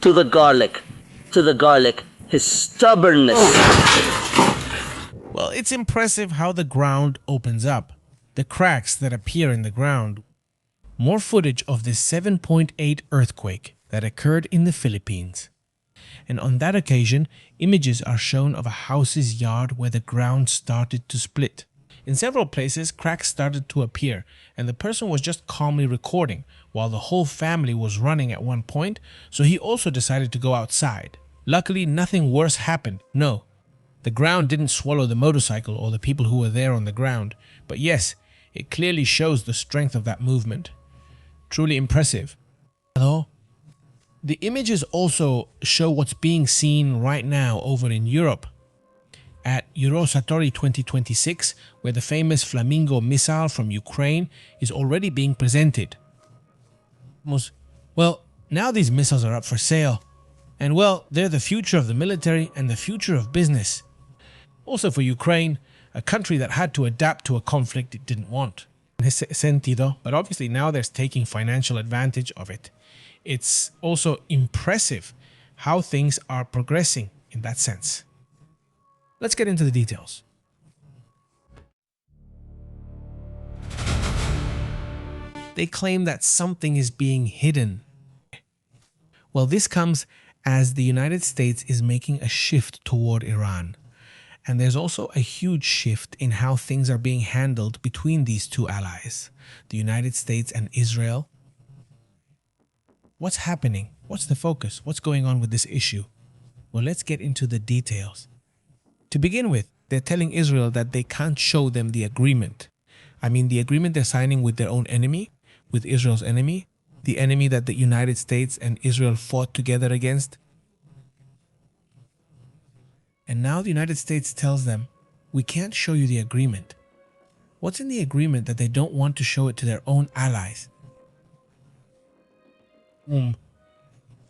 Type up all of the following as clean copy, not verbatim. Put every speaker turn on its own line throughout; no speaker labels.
To the garlic. To the garlic. His stubbornness.
Well, it's impressive how the ground opens up. The cracks that appear in the ground. More footage of this 7.8 earthquake that occurred in the Philippines. And on that occasion, images are shown of a house's yard where the ground started to split. In several places, cracks started to appear, and the person was just calmly recording, while the whole family was running at one point, so he also decided to go outside. Luckily, nothing worse happened. No, the ground didn't swallow the motorcycle or the people who were there on the ground, but yes, it clearly shows the strength of that movement. Truly impressive. Hello? The images also show what's being seen right now over in Europe at Eurosatori 2026, where the famous Flamingo missile from Ukraine is already being presented. Well, now these missiles are up for sale, and well, they're the future of the military and the future of business. Also for Ukraine, a country that had to adapt to a conflict it didn't want. But obviously now they're taking financial advantage of it. It's also impressive how things are progressing in that sense. Let's get into the details. They claim that something is being hidden. Well, this comes as the United States is making a shift toward Iran. And there's also a huge shift in how things are being handled between these two allies, the United States and Israel. What's happening? What's the focus? What's going on with this issue? Well, let's get into the details. To begin with, they're telling Israel that they can't show them the agreement. I mean, the agreement they're signing with their own enemy, with Israel's enemy, the enemy that the United States and Israel fought together against. And now the United States tells them, we can't show you the agreement. What's in the agreement that they don't want to show it to their own allies?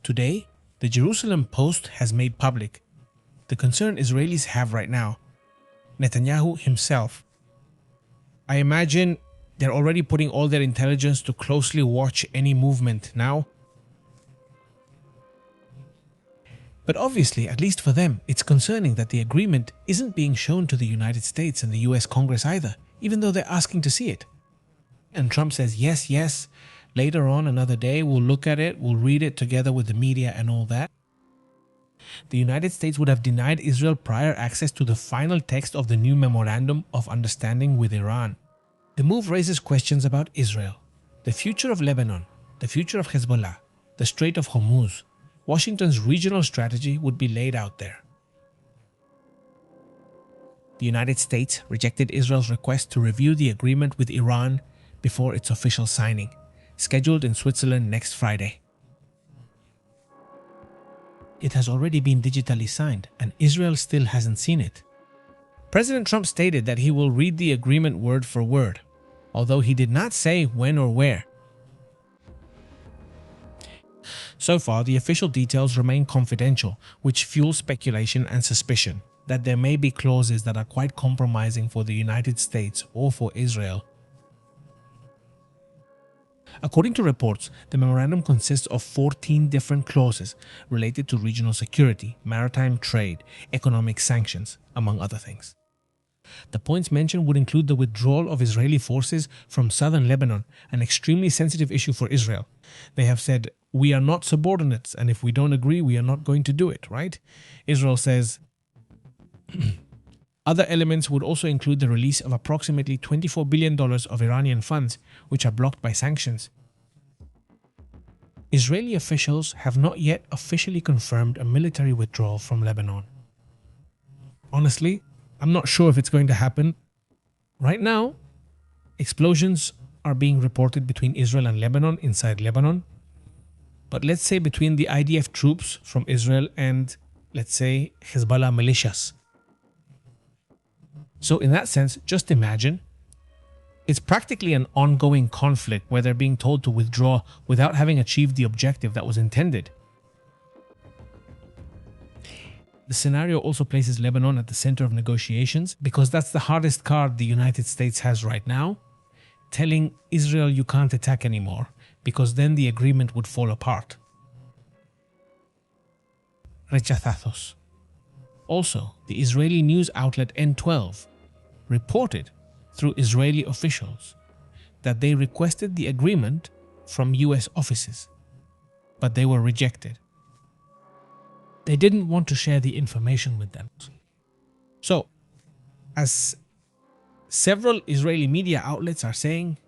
Today, the Jerusalem Post has made public the concern Israelis have right now. Netanyahu himself. I imagine they're already putting all their intelligence to closely watch any movement now. But obviously, at least for them, it's concerning that the agreement isn't being shown to the United States and the US Congress either, even though they're asking to see it. And Trump says, yes, yes, later on another day we'll look at it, we'll read it together with the media and all that. The United States would have denied Israel prior access to the final text of the new Memorandum of Understanding with Iran. The move raises questions about Israel, the future of Lebanon, the future of Hezbollah, the Strait of Hormuz. Washington's regional strategy would be laid out there. The United States rejected Israel's request to review the agreement with Iran before its official signing, scheduled in Switzerland next Friday. It has already been digitally signed, and Israel still hasn't seen it. President Trump stated that he will read the agreement word for word, although he did not say when or where. So far, the official details remain confidential, which fuels speculation and suspicion that there may be clauses that are quite compromising for the United States or for Israel. According to reports, the memorandum consists of 14 different clauses related to regional security, maritime trade, economic sanctions, among other things. The points mentioned would include the withdrawal of Israeli forces from southern Lebanon, an extremely sensitive issue for Israel. They have said, we are not subordinates, and if we don't agree, we are not going to do it, right? Israel says, other elements would also include the release of approximately $24 billion of Iranian funds, which are blocked by sanctions. Israeli officials have not yet officially confirmed a military withdrawal from Lebanon. Honestly, I'm not sure if it's going to happen. Right now, explosions are being reported between Israel and Lebanon inside Lebanon. But let's say between the IDF troops from Israel and, let's say, Hezbollah militias. So in that sense, just imagine, it's practically an ongoing conflict where they're being told to withdraw without having achieved the objective that was intended. The scenario also places Lebanon at the center of negotiations because that's the hardest card the United States has right now, telling Israel you can't attack anymore because then the agreement would fall apart. rechazazos. Also, the Israeli news outlet N12 reported through Israeli officials that they requested the agreement from US offices, but they were rejected. They didn't want to share the information with them. So, as several Israeli media outlets are saying,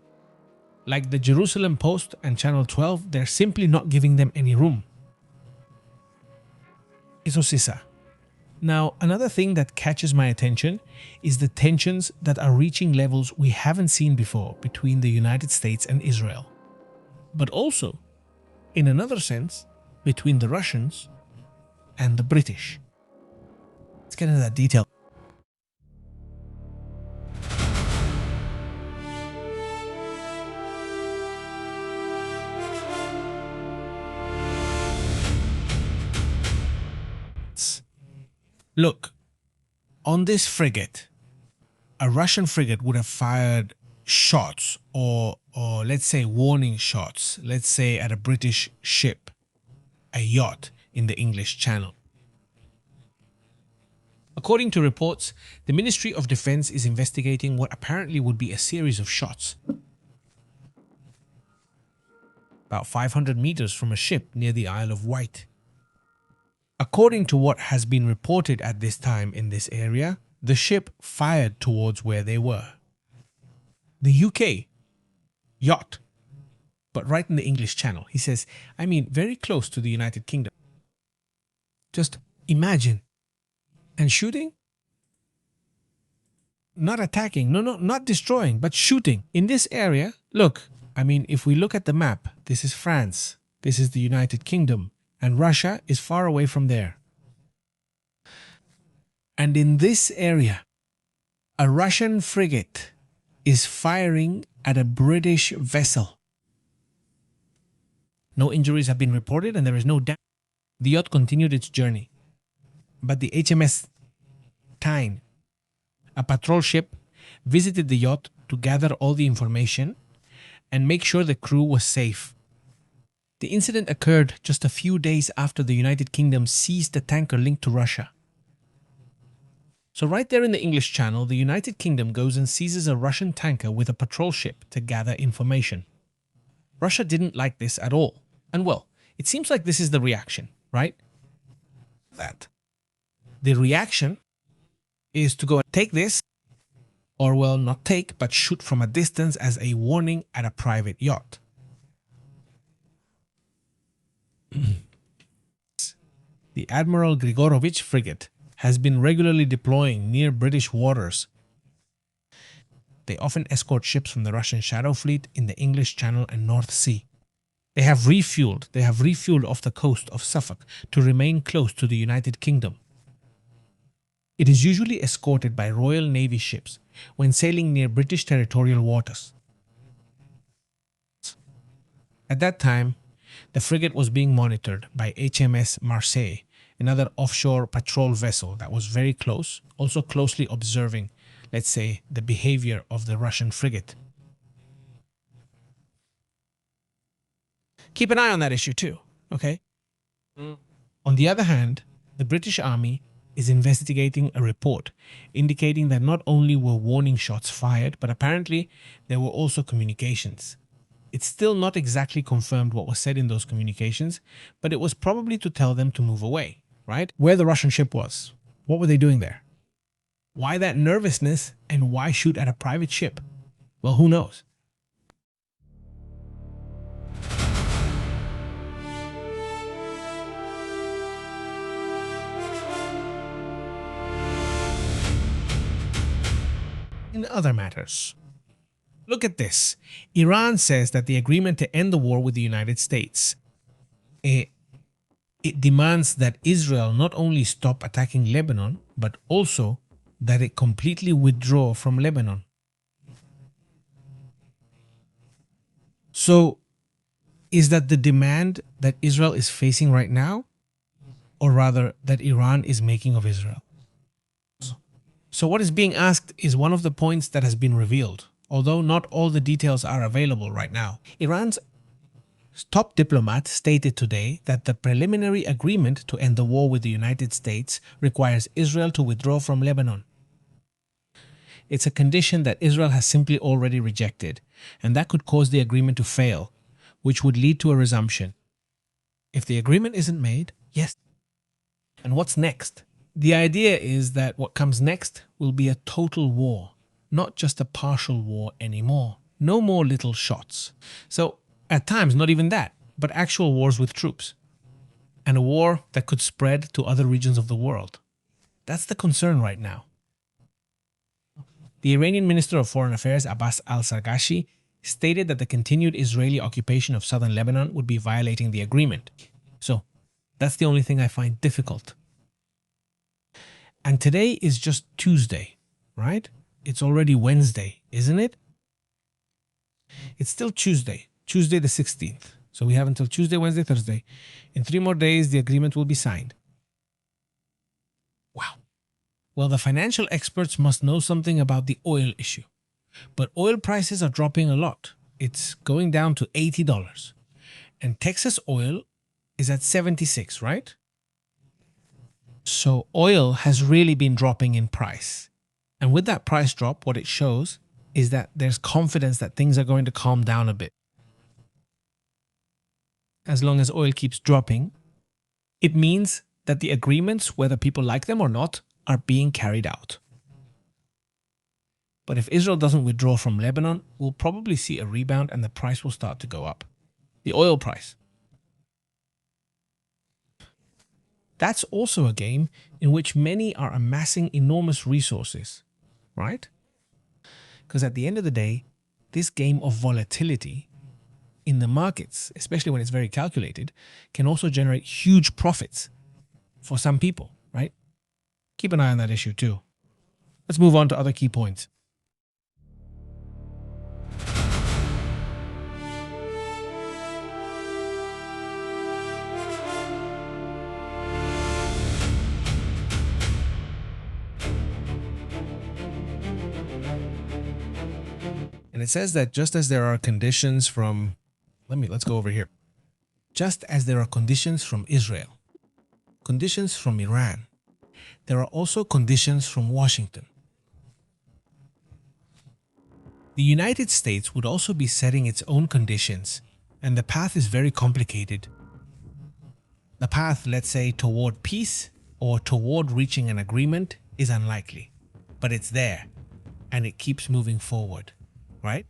like the Jerusalem Post and Channel 12, they're simply not giving them any room. Eso sisa. Now, another thing that catches my attention is the tensions that are reaching levels we haven't seen before between the United States and Israel. But also, in another sense, between the Russians and the British. Let's get into that detail. Look, on this frigate, a Russian frigate would have fired shots or let's say warning shots, let's say at a British ship, a yacht in the English Channel. According to reports, the Ministry of Defense is investigating what apparently would be a series of shots about 500 meters from a ship near the Isle of Wight. According to what has been reported at this time in this area, the ship fired towards where they were. The UK yacht, but right in the English Channel. He says, I mean, very close to the United Kingdom. Just imagine. And shooting? Not attacking, not destroying, but shooting. In this area, look, I mean, if we look at the map, this is France, this is the United Kingdom, and Russia is far away from there. And in this area, a Russian frigate is firing at a British vessel. No injuries have been reported and there is no damage. The yacht continued its journey. But the HMS Tyne, a patrol ship, visited the yacht to gather all the information and make sure the crew was safe. The incident occurred just a few days after the United Kingdom seized the tanker linked to Russia. So right there in the English Channel, the United Kingdom goes and seizes a Russian tanker with a patrol ship to gather information. Russia didn't like this at all. And well, it seems like this is the reaction, right? The reaction is to go and take this, or well, not take, but shoot from a distance as a warning at a private yacht. The Admiral Grigorovich frigate has been regularly deploying near British waters. They often escort ships from the Russian Shadow Fleet in the English Channel and North Sea. They have refueled off the coast of Suffolk to remain close to the United Kingdom. It is usually escorted by Royal Navy ships when sailing near British territorial waters. At that time, the frigate was being monitored by HMS Marseille, another offshore patrol vessel that was very close, also closely observing, let's say, the behavior of the Russian frigate. Keep an eye on that issue too, okay? On the other hand, the British Army is investigating a report indicating that not only were warning shots fired, but apparently there were also communications. It's still not exactly confirmed what was said in those communications, but it was probably to tell them to move away, right? Where the Russian ship was. What were they doing there? Why that nervousness, and why shoot at a private ship? Well, who knows? In other matters, look at this. Iran says that the agreement to end the war with the United States, it demands that Israel not only stop attacking Lebanon, but also that it completely withdraw from Lebanon. So, is that the demand that Israel is facing right now? Or rather, that Iran is making of Israel? So what is being asked is one of the points that has been revealed, although not all the details are available right now. Iran's top diplomat stated today that the preliminary agreement to end the war with the United States requires Israel to withdraw from Lebanon. It's a condition that Israel has simply already rejected, and that could cause the agreement to fail, which would lead to a resumption. If the agreement isn't made, yes. And what's next? The idea is that what comes next will be a total war, not just a partial war anymore. No more little shots. So, at times, not even that, but actual wars with troops. And a war that could spread to other regions of the world. That's the concern right now. The Iranian Minister of Foreign Affairs, Abbas al-Sargashi, stated that the continued Israeli occupation of southern Lebanon would be violating the agreement. So, that's the only thing I find difficult. And today is just Tuesday, right? It's already Wednesday, isn't it? It's still Tuesday the 16th. So we have until Tuesday, Wednesday, Thursday. In 3 more days, the agreement will be signed. Wow. Well, the financial experts must know something about the oil issue. But oil prices are dropping a lot. It's going down to $80. And Texas oil is at 76, right? So oil has really been dropping in price. And with that price drop, what it shows is that there's confidence that things are going to calm down a bit. As long as oil keeps dropping, it means that the agreements, whether people like them or not, are being carried out. But if Israel doesn't withdraw from Lebanon, we'll probably see a rebound and the price will start to go up. The oil price. That's also a game in which many are amassing enormous resources, right? Because at the end of the day, this game of volatility in the markets, especially when it's very calculated, can also generate huge profits for some people, right? Keep an eye on that issue too. Let's move on to other key points. And it says that just as there are conditions from, let's go over here. Just as there are conditions from Israel, conditions from Iran, there are also conditions from Washington. The United States would also be setting its own conditions, and the path is very complicated. The path, let's say, toward peace or toward reaching an agreement is unlikely, but it's there, and it keeps moving forward. Right?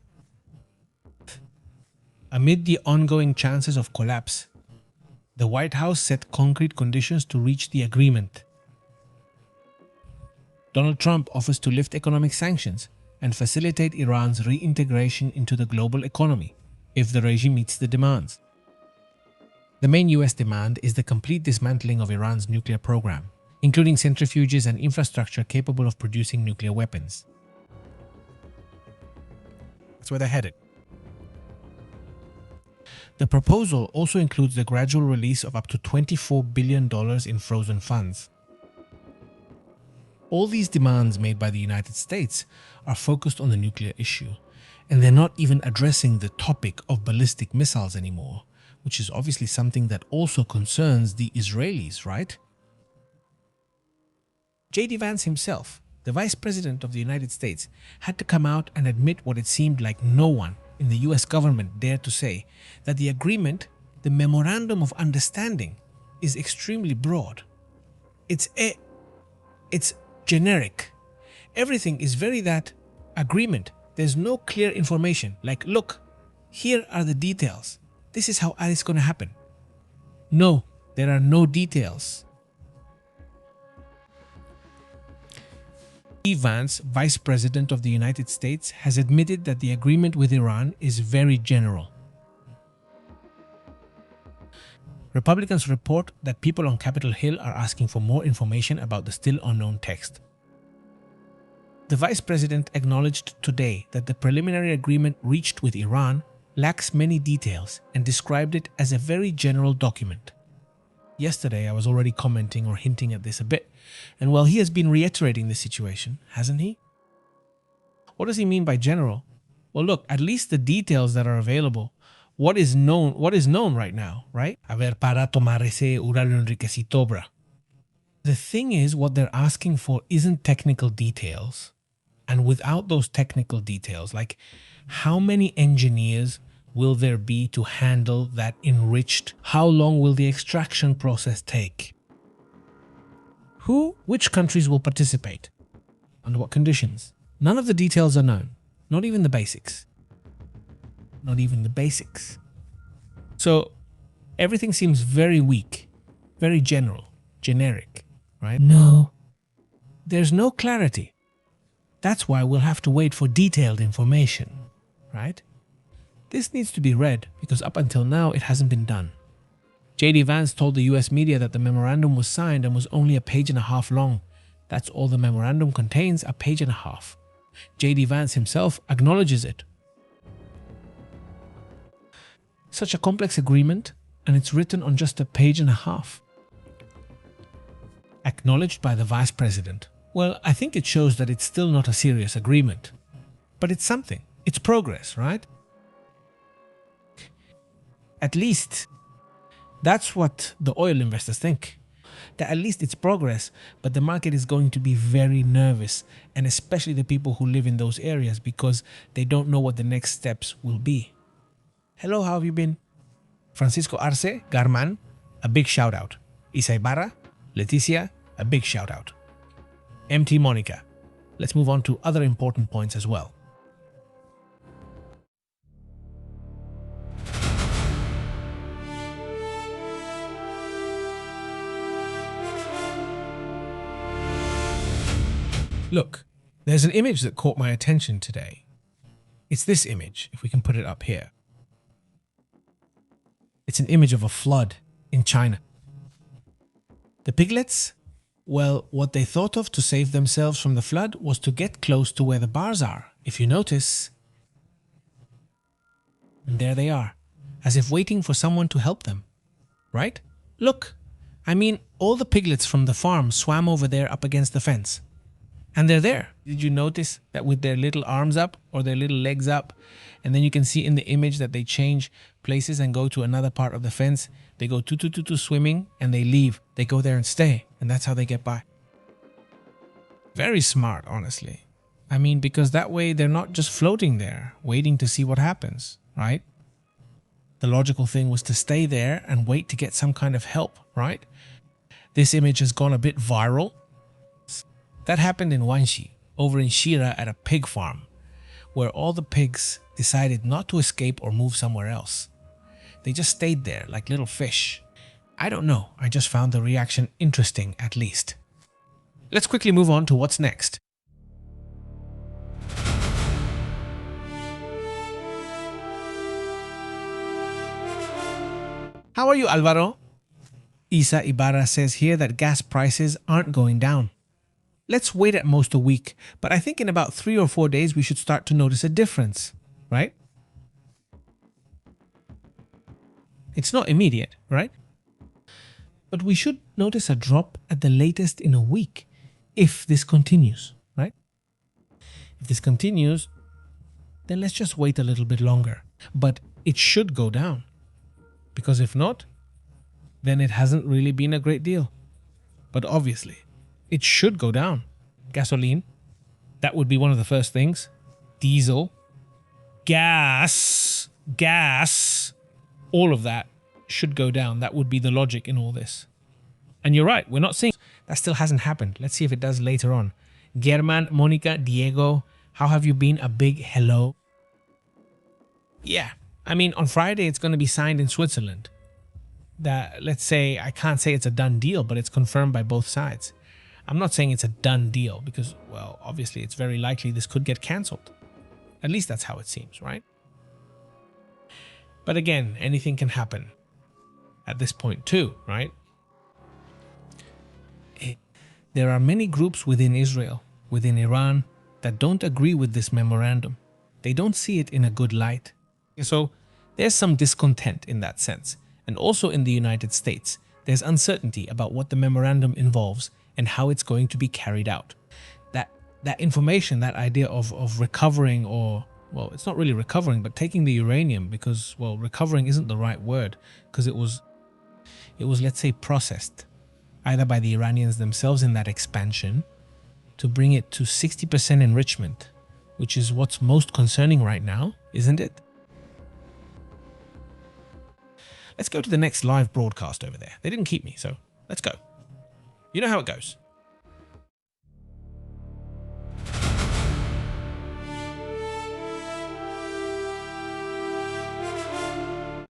Amid the ongoing chances of collapse, the White House set concrete conditions to reach the agreement. Donald Trump offers to lift economic sanctions and facilitate Iran's reintegration into the global economy if the regime meets the demands. The main US demand is the complete dismantling of Iran's nuclear program, including centrifuges and infrastructure capable of producing nuclear weapons. That's where they're headed. The proposal also includes the gradual release of up to $24 billion in frozen funds. All these demands made by the United States are focused on the nuclear issue, and they're not even addressing the topic of ballistic missiles anymore, which is obviously something that also concerns the Israelis, right? J.D. Vance himself, the Vice President of the United States, had to come out and admit what it seemed like no one in the US government dared to say, that the agreement, the Memorandum of Understanding, is extremely broad. It's generic. Everything is very that agreement. There's no clear information like, look, here are the details. This is how it's going to happen. No, there are no details. Vance, Vice President of the United States, has admitted that the agreement with Iran is very general. Republicans report that people on Capitol Hill are asking for more information about the still unknown text. The Vice President acknowledged today that the preliminary agreement reached with Iran lacks many details and described it as a very general document. Yesterday, I was already commenting or hinting at this a bit, and well, he has been reiterating the situation, hasn't he? What does he mean by general? Well, look, at least the details that are available what is known right now, right? A ver, para tomar ese uranio enriquecido, bra. The thing is, what they're asking for isn't technical details. And without those technical details, like how many engineers will there be to handle that enriched? How long will the extraction process take? Which countries will participate? Under what conditions? None of the details are known. Not even the basics. Not even the basics. So everything seems very weak, very generic, right? No. There's no clarity. That's why we'll have to wait for detailed information, right? This needs to be read because up until now it hasn't been done. J.D. Vance told the US media that the memorandum was signed and was only a page and a half long. That's all the memorandum contains, a page and a half. J.D. Vance himself acknowledges it. Such a complex agreement, and it's written on just a page and a half. Acknowledged by the Vice President. Well, I think it shows that it's still not a serious agreement. But it's something. It's progress, right? At least, that's what the oil investors think. That at least it's progress, but the market is going to be very nervous, and especially the people who live in those areas because they don't know what the next steps will be. Hello, how have you been? Francisco Arce, Garman, a big shout out. Isa Ibarra, Leticia, a big shout out. MT Monica. Let's move on to other important points as well. Look, there's an image that caught my attention today. It's this image, if we can put it up here. It's an image of a flood in China. The piglets? Well, what they thought of to save themselves from the flood was to get close to where the bars are, if you notice. And there they are, as if waiting for someone to help them. Right? Look, I mean, all the piglets from the farm swam over there up against the fence. And they're there. Did you notice that with their little arms up or their little legs up? And then you can see in the image that they change places and go to another part of the fence. They go swimming and they leave. They go there and stay. And that's how they get by. Very smart, honestly. I mean, because that way they're not just floating there, waiting to see what happens, right? The logical thing was to stay there and wait to get some kind of help, right? This image has gone a bit viral. That happened in Wanxi, over in Shira at a pig farm, where all the pigs decided not to escape or move somewhere else. They just stayed there like little fish. I don't know, I just found the reaction interesting at least. Let's quickly move on to what's next. How are you, Alvaro? Isa Ibarra says here that gas prices aren't going down. Let's wait at most a week, but I think in about 3 or 4 days we should start to notice a difference, right? It's not immediate, right? But we should notice a drop at the latest in a week, if this continues, right? If this continues, then let's just wait a little bit longer. But it should go down, because if not, then it hasn't really been a great deal. But obviously, it should go down. Gasoline, that would be one of the first things. Diesel, gas, all of that should go down. That would be the logic in all this. And you're right, we're not seeing that still hasn't happened. Let's see if it does later on. German, Monica, Diego, how have you been? A big hello. Yeah, I mean, on Friday it's going to be signed in Switzerland. That, let's say, I can't say it's a done deal, but it's confirmed by both sides. I'm not saying it's a done deal because, well, obviously it's very likely this could get cancelled. At least that's how it seems, right? But again, anything can happen at this point too, right? There are many groups within Israel, within Iran, that don't agree with this memorandum. They don't see it in a good light. So there's some discontent in that sense. And also in the United States, there's uncertainty about what the memorandum involves and how it's going to be carried out. That information, that idea of recovering or well, it's not really recovering, but taking the uranium, because, well, recovering isn't the right word, because it was, let's say, processed, either by the Iranians themselves in that expansion, to bring it to 60% enrichment, which is what's most concerning right now, isn't it? Let's go to the next live broadcast over there. They didn't keep me, so let's go. You know how it goes.